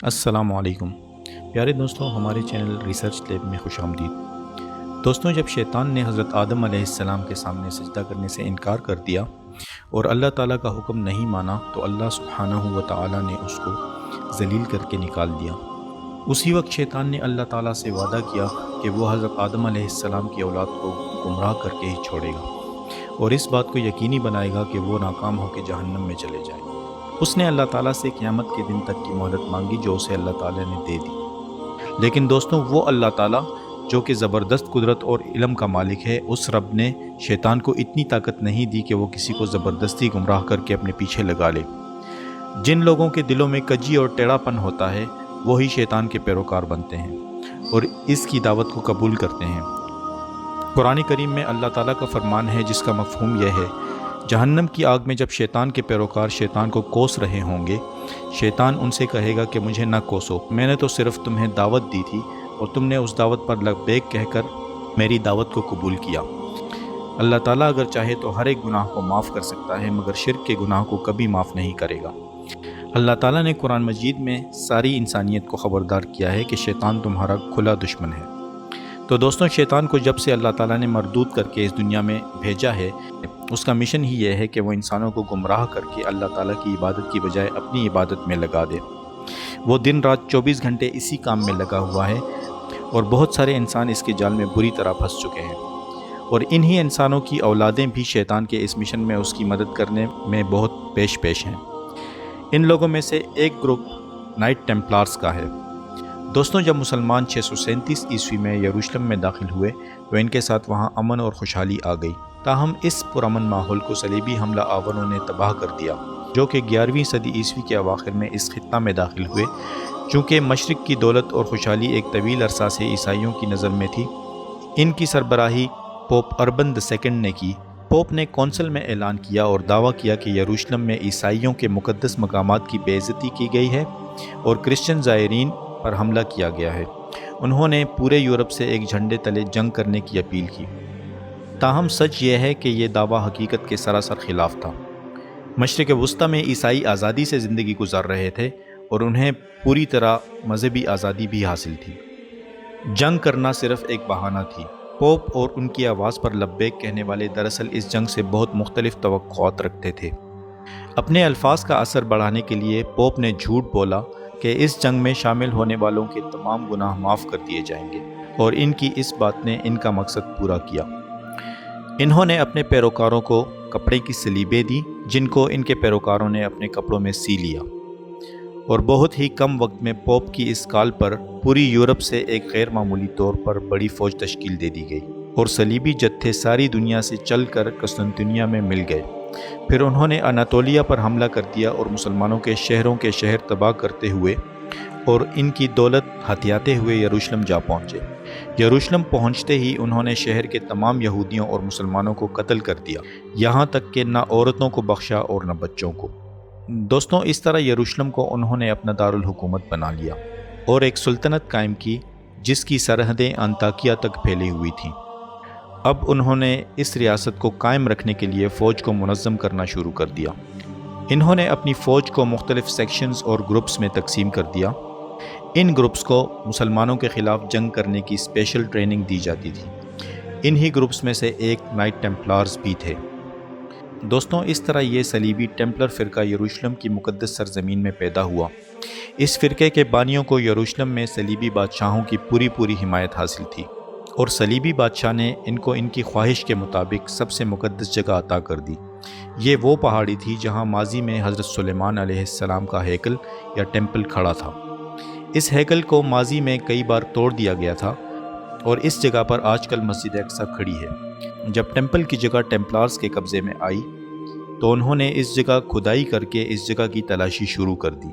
السلام علیکم پیارے دوستوں، ہمارے چینل ریسرچ لیب میں خوش آمدید۔ دوستوں، جب شیطان نے حضرت آدم علیہ السلام کے سامنے سجدہ کرنے سے انکار کر دیا اور اللہ تعالیٰ کا حکم نہیں مانا تو اللہ سبحانہ و تعالیٰ نے اس کو ذلیل کر کے نکال دیا۔ اسی وقت شیطان نے اللہ تعالیٰ سے وعدہ کیا کہ وہ حضرت آدم علیہ السلام کی اولاد کو گمراہ کر کے ہی چھوڑے گا اور اس بات کو یقینی بنائے گا کہ وہ ناکام ہو کے جہنم میں چلے جائیں۔ اس نے اللہ تعالیٰ سے قیامت کے دن تک کی مہلت مانگی جو اسے اللہ تعالیٰ نے دے دی، لیکن دوستوں وہ اللہ تعالیٰ جو کہ زبردست قدرت اور علم کا مالک ہے، اس رب نے شیطان کو اتنی طاقت نہیں دی کہ وہ کسی کو زبردستی گمراہ کر کے اپنے پیچھے لگا لے۔ جن لوگوں کے دلوں میں کجی اور ٹیڑھا پن ہوتا ہے وہی شیطان کے پیروکار بنتے ہیں اور اس کی دعوت کو قبول کرتے ہیں۔ قرآن کریم میں اللہ تعالیٰ کا فرمان ہے جس کا مفہوم یہ ہے: جہنم کی آگ میں جب شیطان کے پیروکار شیطان کو کوس رہے ہوں گے، شیطان ان سے کہے گا کہ مجھے نہ کوسو، میں نے تو صرف تمہیں دعوت دی تھی اور تم نے اس دعوت پر لبیک کہہ کر میری دعوت کو قبول کیا۔ اللہ تعالیٰ اگر چاہے تو ہر ایک گناہ کو معاف کر سکتا ہے، مگر شرک کے گناہ کو کبھی معاف نہیں کرے گا۔ اللہ تعالیٰ نے قرآن مجید میں ساری انسانیت کو خبردار کیا ہے کہ شیطان تمہارا کھلا دشمن ہے۔ تو دوستوں، شیطان کو جب سے اللہ تعالیٰ نے مردود کر کے اس دنیا میں بھیجا ہے، اس کا مشن ہی یہ ہے کہ وہ انسانوں کو گمراہ کر کے اللہ تعالیٰ کی عبادت کی بجائے اپنی عبادت میں لگا دے۔ وہ دن رات 24 گھنٹے اسی کام میں لگا ہوا ہے اور بہت سارے انسان اس کے جال میں بری طرح پھنس چکے ہیں، اور انہی انسانوں کی اولادیں بھی شیطان کے اس مشن میں اس کی مدد کرنے میں بہت پیش ہیں۔ ان لوگوں میں سے ایک گروپ نائٹ ٹیمپلارز کا ہے۔ دوستوں، جب مسلمان 637 عیسوی میں یروشلم میں داخل ہوئے تو ان کے ساتھ وہاں امن اور خوشحالی آ گئی، تاہم اس پرامن ماحول کو صلیبی حملہ آوروں نے تباہ کر دیا جو کہ 11ویں صدی عیسوی کے اواخر میں اس خطہ میں داخل ہوئے۔ چونکہ مشرق کی دولت اور خوشحالی ایک طویل عرصہ سے عیسائیوں کی نظر میں تھی، ان کی سربراہی پوپ اربن II نے کی۔ پوپ نے کونسل میں اعلان کیا اور دعویٰ کیا کہ یروشلم میں عیسائیوں کے مقدس مقامات کی بے عزتی کی گئی ہے اور کرسچن زائرین پر حملہ کیا گیا ہے۔ انہوں نے پورے یورپ سے ایک جھنڈے تلے جنگ کرنے کی اپیل کی، تاہم سچ یہ ہے کہ یہ دعویٰ حقیقت کے سراسر خلاف تھا۔ مشرق وسطی میں عیسائی آزادی سے زندگی گزار رہے تھے اور انہیں پوری طرح مذہبی آزادی بھی حاصل تھی۔ جنگ کرنا صرف ایک بہانہ تھی۔ پوپ اور ان کی آواز پر لبیک کہنے والے دراصل اس جنگ سے بہت مختلف توقعات رکھتے تھے۔ اپنے الفاظ کا اثر بڑھانے کے لیے پوپ نے جھوٹ بولا کہ اس جنگ میں شامل ہونے والوں کے تمام گناہ معاف کر دیے جائیں گے، اور ان کی اس بات نے ان کا مقصد پورا کیا۔ انہوں نے اپنے پیروکاروں کو کپڑے کی سلیبیں دی جن کو ان کے پیروکاروں نے اپنے کپڑوں میں سی لیا، اور بہت ہی کم وقت میں پوپ کی اس کال پر پوری یورپ سے ایک غیر معمولی طور پر بڑی فوج تشکیل دے دی گئی اور صلیبی جتھے ساری دنیا سے چل کر قسطنطنیہ میں مل گئے۔ پھر انہوں نے اناطولیہ پر حملہ کر دیا اور مسلمانوں کے شہروں کے شہر تباہ کرتے ہوئے اور ان کی دولت ہتھیاتے ہوئے یروشلم جا پہنچے۔ یروشلم پہنچتے ہی انہوں نے شہر کے تمام یہودیوں اور مسلمانوں کو قتل کر دیا، یہاں تک کہ نہ عورتوں کو بخشا اور نہ بچوں کو۔ دوستوں، اس طرح یروشلم کو انہوں نے اپنا دارالحکومت بنا لیا اور ایک سلطنت قائم کی جس کی سرحدیں انطاکیہ تک پھیلی ہوئی تھیں۔ اب انہوں نے اس ریاست کو قائم رکھنے کے لیے فوج کو منظم کرنا شروع کر دیا۔ انہوں نے اپنی فوج کو مختلف سیکشنز اور گروپس میں تقسیم کر دیا۔ ان گروپس کو مسلمانوں کے خلاف جنگ کرنے کی اسپیشل ٹریننگ دی جاتی تھی۔ انہی گروپس میں سے ایک نائٹ ٹیمپلارز بھی تھے۔ دوستوں، اس طرح یہ صلیبی ٹیمپلر فرقہ یروشلم کی مقدس سرزمین میں پیدا ہوا۔ اس فرقے کے بانیوں کو یروشلم میں صلیبی بادشاہوں کی پوری حمایت حاصل تھی، اور صلیبی بادشاہ نے ان کو ان کی خواہش کے مطابق سب سے مقدس جگہ عطا کر دی۔ یہ وہ پہاڑی تھی جہاں ماضی میں حضرت سلیمان علیہ السلام کا ہیکل یا ٹیمپل کھڑا تھا۔ اس ہیکل کو ماضی میں کئی بار توڑ دیا گیا تھا اور اس جگہ پر آج کل مسجد اقصی کھڑی ہے۔ جب ٹیمپل کی جگہ ٹیمپلارز کے قبضے میں آئی تو انہوں نے اس جگہ کھدائی کر کے اس جگہ کی تلاشی شروع کر دی،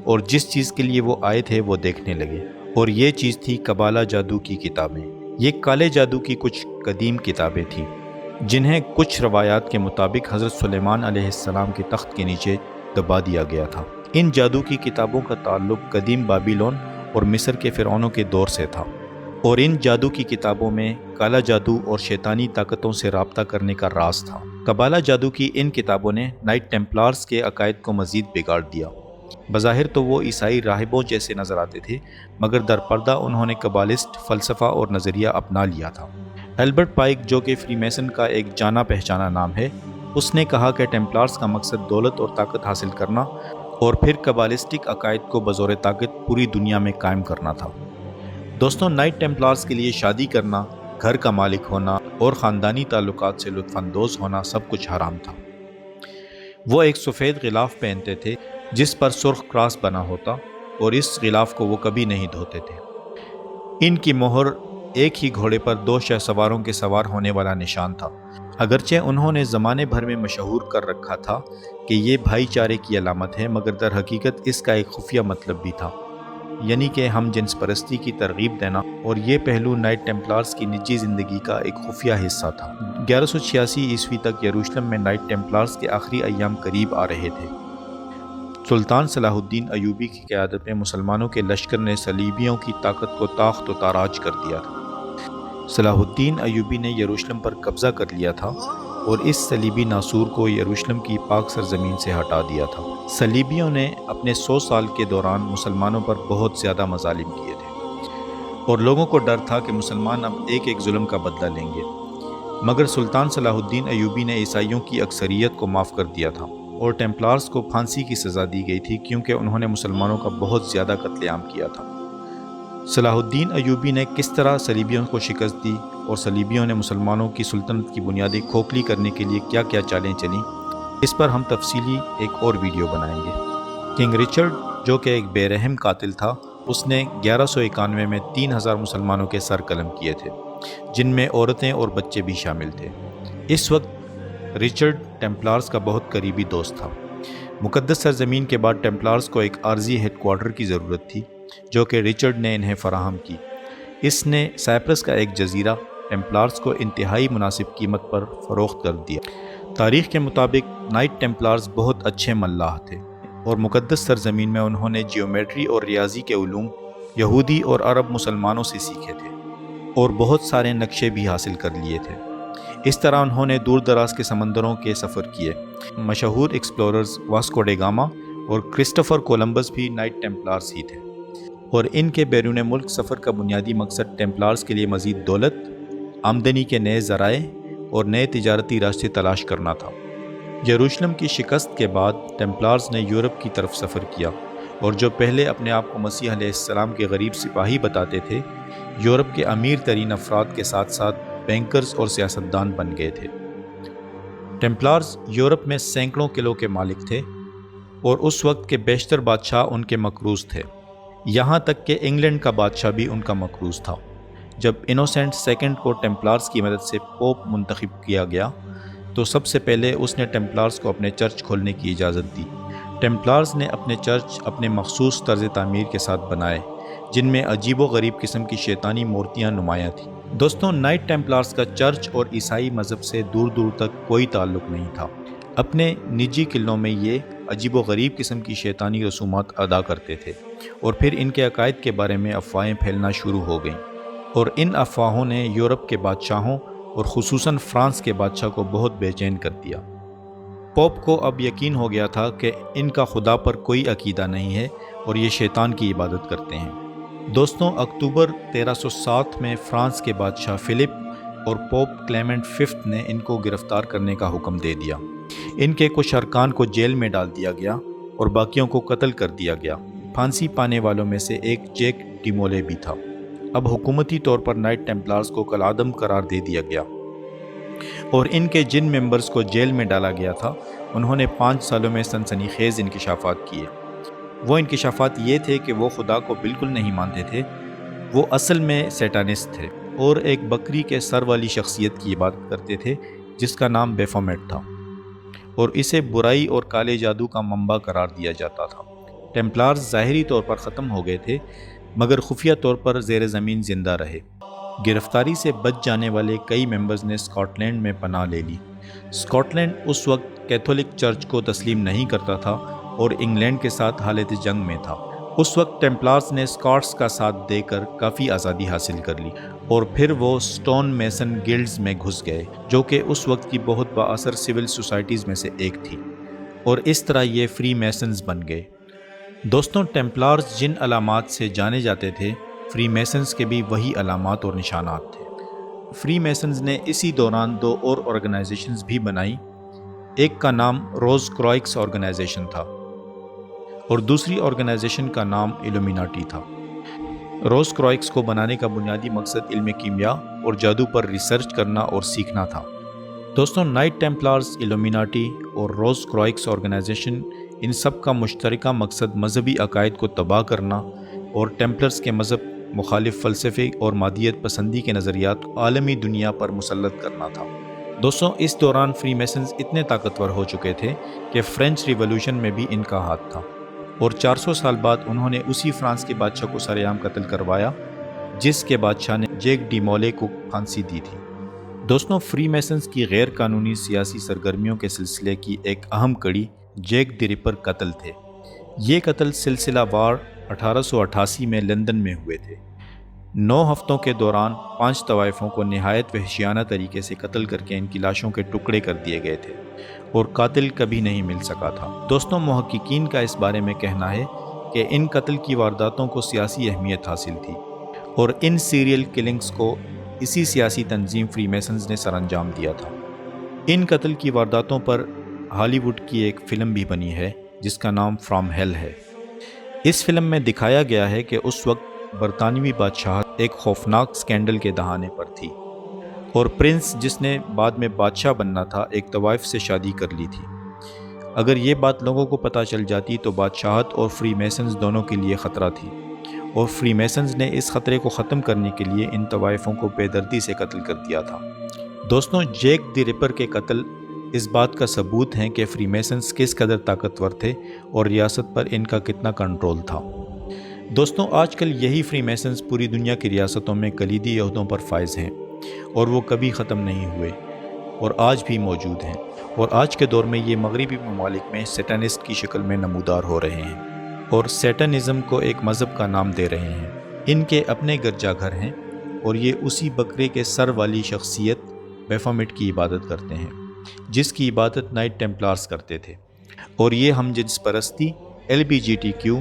اور جس چیز کے لیے وہ آئے تھے وہ دیکھنے لگے، اور یہ چیز تھی قبالہ جادو کی کتابیں۔ یہ کالے جادو کی کچھ قدیم کتابیں تھیں جنہیں کچھ روایات کے مطابق حضرت سلیمان علیہ السلام کے تخت کے نیچے دبا دیا گیا تھا۔ ان جادو کی کتابوں کا تعلق قدیم بابلون اور مصر کے فرعونوں کے دور سے تھا، اور ان جادو کی کتابوں میں کالا جادو اور شیطانی طاقتوں سے رابطہ کرنے کا راز تھا۔ قبالہ جادو کی ان کتابوں نے نائٹ ٹیمپلارز کے عقائد کو مزید بگاڑ دیا۔ بظاہر تو وہ عیسائی راہبوں جیسے نظر آتے تھے، مگر در پردہ انہوں نے قبالسٹ فلسفہ اور نظریہ اپنا لیا تھا۔ البرٹ پائک، جو کہ فری میسن کا ایک جانا پہچانا نام ہے، اس نے کہا کہ ٹیمپلارز کا مقصد دولت اور طاقت حاصل کرنا اور پھر قبالسٹک عقائد کو بزور طاقت پوری دنیا میں قائم کرنا تھا۔ دوستوں، نائٹ ٹیمپلارز کے لیے شادی کرنا، گھر کا مالک ہونا اور خاندانی تعلقات سے لطف اندوز ہونا سب کچھ حرام تھا۔ وہ ایک سفید غلاف پہنتے تھے جس پر سرخ کراس بنا ہوتا، اور اس غلاف کو وہ کبھی نہیں دھوتے تھے۔ ان کی مہر ایک ہی گھوڑے پر 2 شہسواروں کے سوار ہونے والا نشان تھا۔ اگرچہ انہوں نے زمانے بھر میں مشہور کر رکھا تھا کہ یہ بھائی چارے کی علامت ہے، مگر در حقیقت اس کا ایک خفیہ مطلب بھی تھا، یعنی کہ ہم جنس پرستی کی ترغیب دینا، اور یہ پہلو نائٹ ٹیمپلارز کی نجی زندگی کا ایک خفیہ حصہ تھا۔ 1186 عیسوی تک یروشلم میں نائٹ ٹیمپلارز کے آخری ایام قریب آ رہے تھے۔ سلطان صلاح الدین ایوبی کی قیادت میں مسلمانوں کے لشکر نے صلیبیوں کی طاقت کو تاخت و تاراج کر دیا تھا۔ صلاح الدین ایوبی نے یروشلم پر قبضہ کر لیا تھا اور اس صلیبی ناسور کو یروشلم کی پاک سرزمین سے ہٹا دیا تھا۔ صلیبیوں نے اپنے 100 سال کے دوران مسلمانوں پر بہت زیادہ مظالم کیے تھے، اور لوگوں کو ڈر تھا کہ مسلمان اب ایک ایک ظلم کا بدلہ لیں گے، مگر سلطان صلاح الدین ایوبی نے عیسائیوں کی اکثریت کو معاف کر دیا تھا، اور ٹیمپلارز کو پھانسی کی سزا دی گئی تھی کیونکہ انہوں نے مسلمانوں کا بہت زیادہ قتل عام کیا تھا۔ صلاح الدین ایوبی نے کس طرح صلیبیوں کو شکست دی اور صلیبیوں نے مسلمانوں کی سلطنت کی بنیادیں کھوکھلی کرنے کے لیے کیا کیا چالیں چلیں، اس پر ہم تفصیلی ایک اور ویڈیو بنائیں گے۔ کنگ رچرڈ، جو کہ ایک بے رحم قاتل تھا، اس نے 1191 میں 3000 مسلمانوں کے سر قلم کیے تھے، جن میں عورتیں اور بچے بھی شامل تھے۔ اس وقت رچرڈ ٹیمپلارز کا بہت قریبی دوست تھا۔ مقدس سرزمین کے بعد ٹیمپلارز کو ایک عارضی ہیڈ کوارٹر کی ضرورت تھی، جو کہ رچرڈ نے انہیں فراہم کی۔ اس نے سائپرس کا ایک جزیرہ ٹیمپلارز کو انتہائی مناسب قیمت پر فروخت کر دیا۔ تاریخ کے مطابق نائٹ ٹیمپلارز بہت اچھے ملاح تھے، اور مقدس سرزمین میں انہوں نے جیومیٹری اور ریاضی کے علوم یہودی اور عرب مسلمانوں سے سیکھے تھے، اور بہت سارے نقشے بھی حاصل کر لیے تھے۔ اس طرح انہوں نے دور دراز کے سمندروں کے سفر کیے۔ مشہور ایکسپلوررز واسکو ڈے گاما اور کرسٹوفر کولمبس بھی نائٹ ٹیمپلارز ہی تھے، اور ان کے بیرون ملک سفر کا بنیادی مقصد ٹیمپلارز کے لیے مزید دولت، آمدنی کے نئے ذرائع اور نئے تجارتی راستے تلاش کرنا تھا۔ یروشلم کی شکست کے بعد ٹیمپلارز نے یورپ کی طرف سفر کیا، اور جو پہلے اپنے آپ کو مسیح علیہ السلام کے غریب سپاہی بتاتے تھے، یورپ کے امیر ترین افراد کے ساتھ ساتھ بینکرز اور سیاستدان بن گئے تھے۔ ٹیمپلارز یورپ میں سینکڑوں قلعوں کے مالک تھے، اور اس وقت کے بیشتر بادشاہ ان کے مقروض تھے، یہاں تک کہ انگلینڈ کا بادشاہ بھی ان کا مقروض تھا۔ جب انوسینٹ سیکنڈ کو ٹیمپلارز کی مدد سے پوپ منتخب کیا گیا، تو سب سے پہلے اس نے ٹیمپلارز کو اپنے چرچ کھولنے کی اجازت دی۔ ٹیمپلارز نے اپنے چرچ اپنے مخصوص طرز تعمیر کے ساتھ بنائے، جن میں عجیب و غریب قسم کی شیطانی مورتیاں نمایاں تھیں۔ دوستوں، نائٹ ٹیمپلارز کا چرچ اور عیسائی مذہب سے دور دور تک کوئی تعلق نہیں تھا۔ اپنے نجی قلعوں میں یہ عجیب و غریب قسم کی شیطانی رسومات ادا کرتے تھے، اور پھر ان کے عقائد کے بارے میں افواہیں پھیلنا شروع ہو گئیں، اور ان افواہوں نے یورپ کے بادشاہوں اور خصوصاً فرانس کے بادشاہ کو بہت بے چین کر دیا۔ پوپ کو اب یقین ہو گیا تھا کہ ان کا خدا پر کوئی عقیدہ نہیں ہے اور یہ شیطان کی عبادت کرتے ہیں۔ دوستوں، اکتوبر 1307 میں فرانس کے بادشاہ فلپ اور پوپ کلیمنٹ ففتھ نے ان کو گرفتار کرنے کا حکم دے دیا۔ ان کے کچھ ارکان کو جیل میں ڈال دیا گیا اور باقیوں کو قتل کر دیا گیا۔ پھانسی پانے والوں میں سے ایک جیک ڈیمولے بھی تھا۔ اب حکومتی طور پر نائٹ ٹیمپلارز کو کالعدم قرار دے دیا گیا، اور ان کے جن ممبرز کو جیل میں ڈالا گیا تھا، انہوں نے 5 سالوں میں سنسنی خیز انکشافات کیے۔ وہ انکشافات یہ تھے کہ وہ خدا کو بالکل نہیں مانتے تھے، وہ اصل میں سیٹانسٹ تھے، اور ایک بکری کے سر والی شخصیت کی عبادت کرتے تھے جس کا نام بیفومیٹ تھا، اور اسے برائی اور کالے جادو کا منبع قرار دیا جاتا تھا۔ ٹیمپلارز ظاہری طور پر ختم ہو گئے تھے، مگر خفیہ طور پر زیر زمین زندہ رہے۔ گرفتاری سے بچ جانے والے کئی ممبرز نے اسکاٹ لینڈ میں پناہ لے لی۔ اسکاٹ لینڈ اس وقت کیتھولک چرچ کو تسلیم نہیں کرتا تھا اور انگلینڈ کے ساتھ حالت جنگ میں تھا۔ اس وقت ٹیمپلارز نے اسکاٹس کا ساتھ دے کر کافی آزادی حاصل کر لی، اور پھر وہ سٹون میسن گلڈز میں گھس گئے، جو کہ اس وقت کی بہت بااثر سول سوسائٹیز میں سے ایک تھی، اور اس طرح یہ فری میسنز بن گئے۔ دوستوں ٹیمپلارز جن علامات سے جانے جاتے تھے، فری میسنز کے بھی وہی علامات اور نشانات تھے۔ فری میسنز نے اسی دوران دو اور آرگنائزیشنز بھی بنائی، ایک کا نام روز کرائکس آرگنائزیشن تھا اور دوسری آرگنائزیشن کا نام ایلومیناٹی تھا۔ روز کرائکس کو بنانے کا بنیادی مقصد علم کیمیا اور جادو پر ریسرچ کرنا اور سیکھنا تھا۔ دوستوں نائٹ ٹیمپلارز، ایلومیناٹی اور روز کرائکس آرگنائزیشن، ان سب کا مشترکہ مقصد مذہبی عقائد کو تباہ کرنا اور ٹیمپلرز کے مذہب مخالف فلسفے اور مادیت پسندی کے نظریات کو عالمی دنیا پر مسلط کرنا تھا۔ دوستوں اس دوران فری میسنز اتنے طاقتور ہو چکے تھے کہ فرینچ ریولوشن میں بھی ان کا ہاتھ تھا، اور 400 سال بعد انہوں نے اسی فرانس کے بادشاہ کو سر عام قتل کروایا جس کے بادشاہ نے جیک ڈی مولے کو پھانسی دی تھی۔ دوستوں فری میسنز کی غیر قانونی سیاسی سرگرمیوں کے سلسلے کی ایک اہم کڑی جیک دی ریپر قتل تھے۔ یہ قتل سلسلہ وار 1888 میں لندن میں ہوئے تھے۔ 9 ہفتوں کے دوران 5 طوائفوں کو نہایت وحشیانہ طریقے سے قتل کر کے ان کی لاشوں کے ٹکڑے کر دیے گئے تھے اور قاتل کبھی نہیں مل سکا تھا۔ دوستوں محققین کا اس بارے میں کہنا ہے کہ ان قتل کی وارداتوں کو سیاسی اہمیت حاصل تھی اور ان سیریل کلنگز کو اسی سیاسی تنظیم فری میسنز نے سر انجام دیا تھا۔ ان قتل کی وارداتوں پر ہالی ووڈ کی ایک فلم بھی بنی ہے جس کا نام فرام ہیل ہے۔ اس فلم میں دکھایا گیا ہے کہ اس وقت برطانوی بادشاہت ایک خوفناک سکینڈل کے دہانے پر تھی اور پرنس جس نے بعد میں بادشاہ بننا تھا ایک طوائف سے شادی کر لی تھی۔ اگر یہ بات لوگوں کو پتہ چل جاتی تو بادشاہت اور فری میسنز دونوں کے لیے خطرہ تھی، اور فری میسنز نے اس خطرے کو ختم کرنے کے لیے ان طوائفوں کو بے دردی سے قتل کر دیا تھا۔ دوستوں جیک دی ریپر کے قتل اس بات کا ثبوت ہیں کہ فری میسنز کس قدر طاقتور تھے اور ریاست پر ان کا کتنا کنٹرول تھا۔ دوستوں آج کل یہی فری میسنز پوری دنیا کی ریاستوں میں کلیدی عہدوں پر فائز ہیں اور وہ کبھی ختم نہیں ہوئے اور آج بھی موجود ہیں، اور آج کے دور میں یہ مغربی ممالک میں سیٹانسٹ کی شکل میں نمودار ہو رہے ہیں اور سیٹنزم کو ایک مذہب کا نام دے رہے ہیں۔ ان کے اپنے گرجا گھر ہیں اور یہ اسی بکرے کے سر والی شخصیت بیفامٹ کی عبادت کرتے ہیں جس کی عبادت نائٹ ٹیمپلارز کرتے تھے، اور یہ ہم جنس پرستی، LGBTQ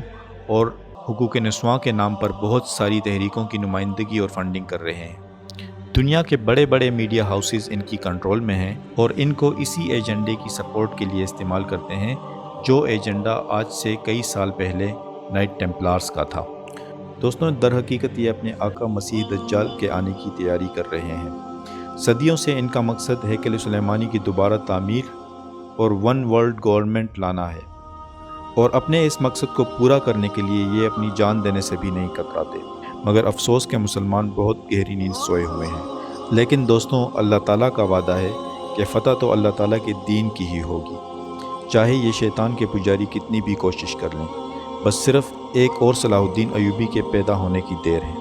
اور حقوق نسواں کے نام پر بہت ساری تحریکوں کی نمائندگی اور فنڈنگ کر رہے ہیں۔ دنیا کے بڑے بڑے میڈیا ہاؤسز ان کی کنٹرول میں ہیں اور ان کو اسی ایجنڈے کی سپورٹ کے لیے استعمال کرتے ہیں جو ایجنڈا آج سے کئی سال پہلے نائٹ ٹیمپلارز کا تھا۔ دوستوں در حقیقت یہ اپنے آقا مسیح دجال کے آنے کی تیاری کر رہے ہیں۔ صدیوں سے ان کا مقصد ہیکل سلیمانی کی دوبارہ تعمیر اور ون ورلڈ گورنمنٹ لانا ہے، اور اپنے اس مقصد کو پورا کرنے کے لیے یہ اپنی جان دینے سے بھی نہیں کتراتے، مگر افسوس کہ مسلمان بہت گہری نیند سوئے ہوئے ہیں۔ لیکن دوستوں اللہ تعالیٰ کا وعدہ ہے کہ فتح تو اللہ تعالیٰ کے دین کی ہی ہوگی، چاہے یہ شیطان کے پجاری کتنی بھی کوشش کر لیں، بس صرف ایک اور صلاح الدین ایوبی کے پیدا ہونے کی دیر ہے۔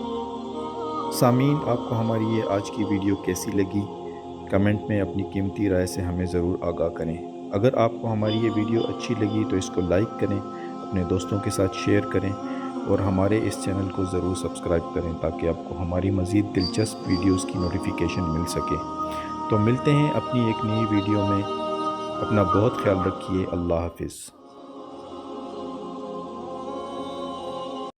سامعین آپ کو ہماری یہ آج کی ویڈیو کیسی لگی؟ کمنٹ میں اپنی قیمتی رائے سے ہمیں ضرور آگاہ کریں۔ اگر آپ کو ہماری یہ ویڈیو اچھی لگی تو اس کو لائک کریں، اپنے دوستوں کے ساتھ شیئر کریں اور ہمارے اس چینل کو ضرور سبسکرائب کریں تاکہ آپ کو ہماری مزید دلچسپ ویڈیوز کی نوٹیفیکیشن مل سکے۔ تو ملتے ہیں اپنی ایک نئی ویڈیو میں، اپنا بہت خیال رکھیے، اللہ حافظ۔